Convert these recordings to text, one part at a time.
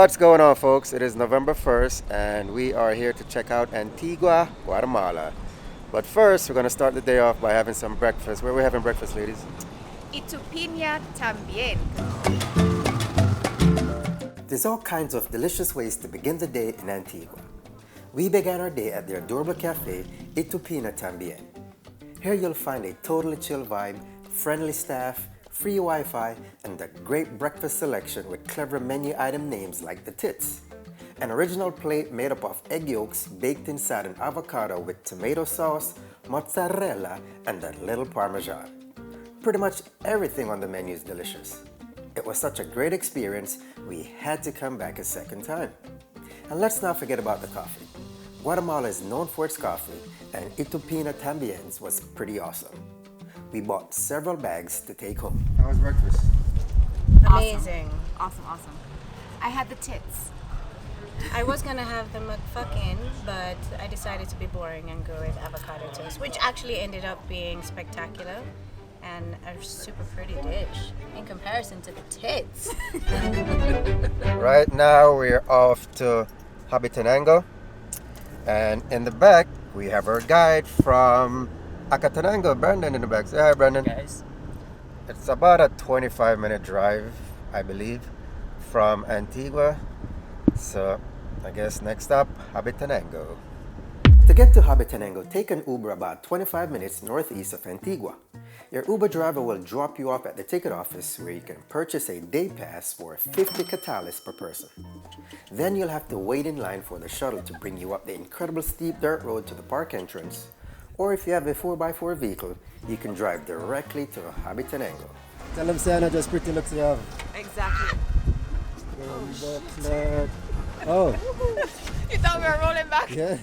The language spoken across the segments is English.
What's going on, folks? It is November 1st, and we are here to check out Antigua, Guatemala. But first, we're going to start the day off by having some breakfast. Where are we having breakfast, ladies? Pina Tambien. There's all kinds of delicious ways to begin the day in Antigua. We began our day at the adorable cafe, Pina Tambien. Here you'll find a totally chill vibe, friendly staff, free Wi-Fi, and a great breakfast selection with clever menu item names like the tits. An original plate made up of egg yolks baked inside an avocado with tomato sauce, mozzarella, and a little parmesan. Pretty much everything on the menu is delicious. It was such a great experience, we had to come back a second time. And let's not forget about the coffee. Guatemala is known for its coffee, and Pina Tambien's was pretty awesome. We bought several bags to take home. How was breakfast? Amazing. Awesome. I had the tits. I was gonna have the McFucking, but I decided to be boring and go with avocado toast, which actually ended up being spectacular and a super pretty dish in comparison to the tits. Right now we're off to Hobbitenango, and in the back we have our guide from Hobbitenango, Brandon in the back. Say hi, Brandon. Guys. It's about a 25-minute drive, I believe, from Antigua. So I guess next up, Hobbitenango. To get to Hobbitenango, take an Uber about 25 minutes northeast of Antigua. Your Uber driver will drop you off at the ticket office where you can purchase a day pass for 50 catales per person. Then you'll have to wait in line for the shuttle to bring you up the incredible steep dirt road to the park entrance. Or if you have a 4x4 vehicle, you can drive directly to Hobbitenango. Tell them Santa just pretty looks you have. Exactly. Oh. You thought we were rolling back? Yeah.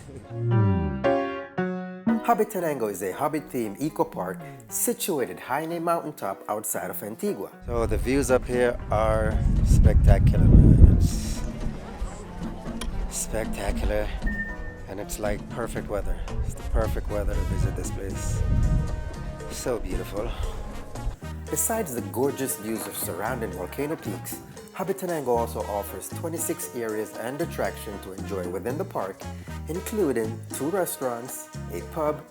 Hobbitenango is a Hobbit-themed eco-park situated high in a mountaintop outside of Antigua. So the views up here are spectacular, man. It's spectacular. And it's like perfect weather. It's the perfect weather to visit this place. So beautiful. Besides the gorgeous views of surrounding volcano peaks, Hobbitenango also offers 26 areas and attractions to enjoy within the park, including 2 restaurants, a pub,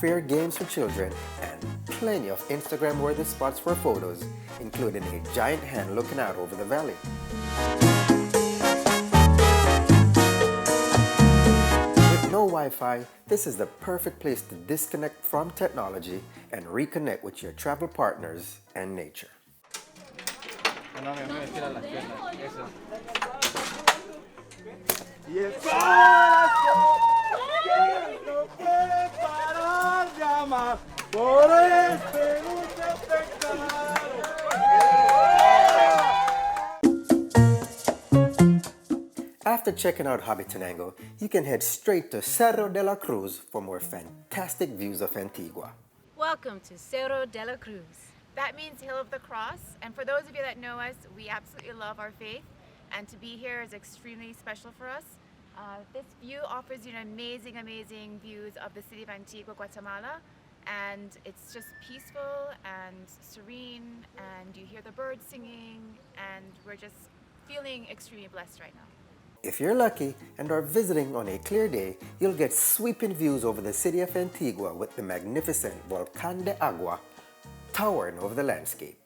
fair games for children, and plenty of Instagram-worthy spots for photos, including a giant hen looking out over the valley. No Wi-Fi, this is the perfect place to disconnect from technology and reconnect with your travel partners and nature. After checking out Hobbitenango, you can head straight to Cerro de la Cruz for more fantastic views of Antigua. Welcome to Cerro de la Cruz. That means Hill of the Cross. And for those of you that know us, we absolutely love our faith. And to be here is extremely special for us. This view offers you an amazing views of the city of Antigua, Guatemala. And it's just peaceful and serene. And you hear the birds singing. And we're just feeling extremely blessed right now. If you're lucky and are visiting on a clear day, you'll get sweeping views over the city of Antigua with the magnificent Volcán de Agua towering over the landscape.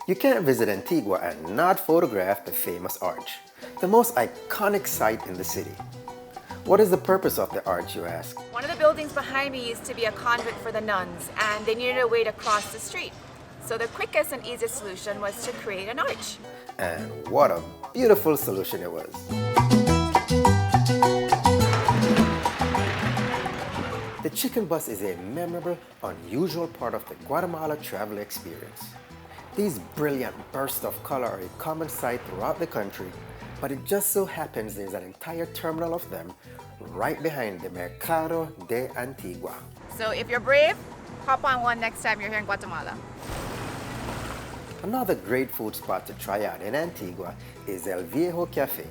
You can't visit Antigua and not photograph the famous arch, the most iconic site in the city. What is the purpose of the arch, you ask? One of the buildings behind me used to be a convent for the nuns, and they needed a way to cross the street. So the quickest and easiest solution was to create an arch. And what a beautiful solution it was. The chicken bus is a memorable, unusual part of the Guatemala travel experience. These brilliant bursts of color are a common sight throughout the country, but it just so happens there's an entire terminal of them right behind the Mercado de Antigua. So if you're brave, hop on one next time you're here in Guatemala. Another great food spot to try out in Antigua is El Viejo Cafe,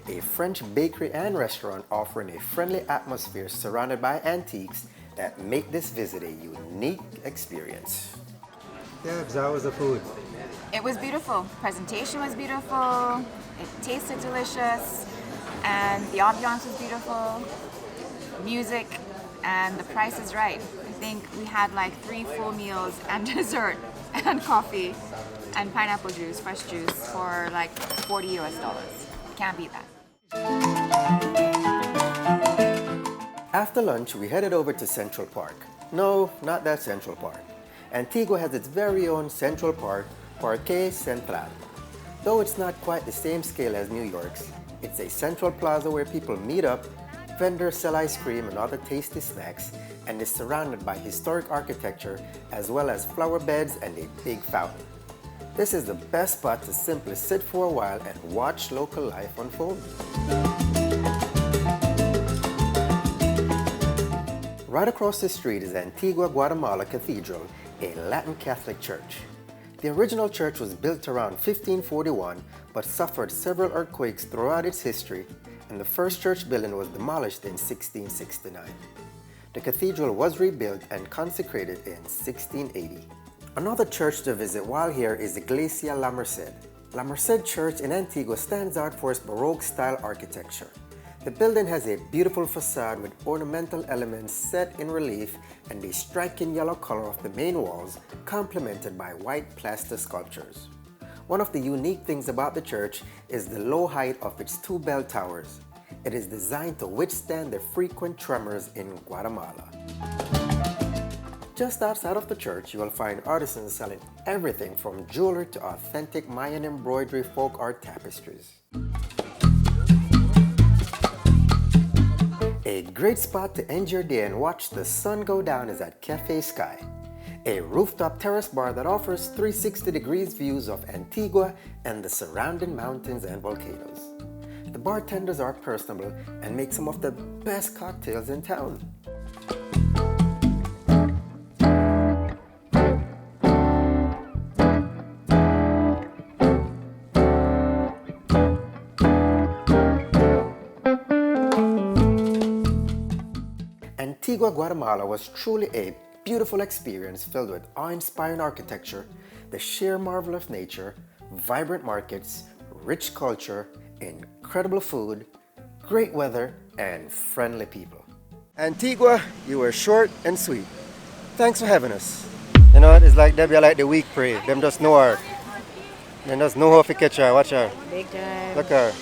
a French bakery and restaurant offering a friendly atmosphere surrounded by antiques that make this visit a unique experience. Yeah, how was the food? It was beautiful. Presentation was beautiful. It tasted delicious, and the ambiance was beautiful. Music, and the price is right. I think we had like 3 full meals and dessert and coffee and pineapple juice, fresh juice for like $40 US. Can't beat that. After lunch, we headed over to Central Park. No, not that Central Park. Antigua has its very own Central Park, Parque Central. Though it's not quite the same scale as New York's, it's a central plaza where people meet up, vendors sell ice cream and other tasty snacks, and is surrounded by historic architecture as well as flower beds and a big fountain. This is the best spot to simply sit for a while and watch local life unfold. Right across the street is Antigua, Guatemala Cathedral, a Latin Catholic church. The original church was built around 1541 but suffered several earthquakes throughout its history, and the first church building was demolished in 1669. The cathedral was rebuilt and consecrated in 1680. Another church to visit while here is Iglesia La Merced. La Merced Church in Antigua stands out for its Baroque-style architecture. The building has a beautiful facade with ornamental elements set in relief and a striking yellow color of the main walls, complemented by white plaster sculptures. One of the unique things about the church is the low height of its 2 bell towers. It is designed to withstand the frequent tremors in Guatemala. Just outside of the church, you will find artisans selling everything from jewelry to authentic Mayan embroidery folk art tapestries. A great spot to end your day and watch the sun go down is at Cafe Sky, a rooftop terrace bar that offers 360 degrees views of Antigua and the surrounding mountains and volcanoes. The bartenders are personable and make some of the best cocktails in town. Antigua, Guatemala was truly a beautiful experience filled with awe-inspiring architecture, the sheer marvel of nature, vibrant markets, rich culture, incredible food, great weather, and friendly people. Antigua, you were short and sweet. Thanks for having us. You know, it's like Debbie, I like the weak prey. Them just know her. Them just know how to catch her. Watch her. Big time. Look her.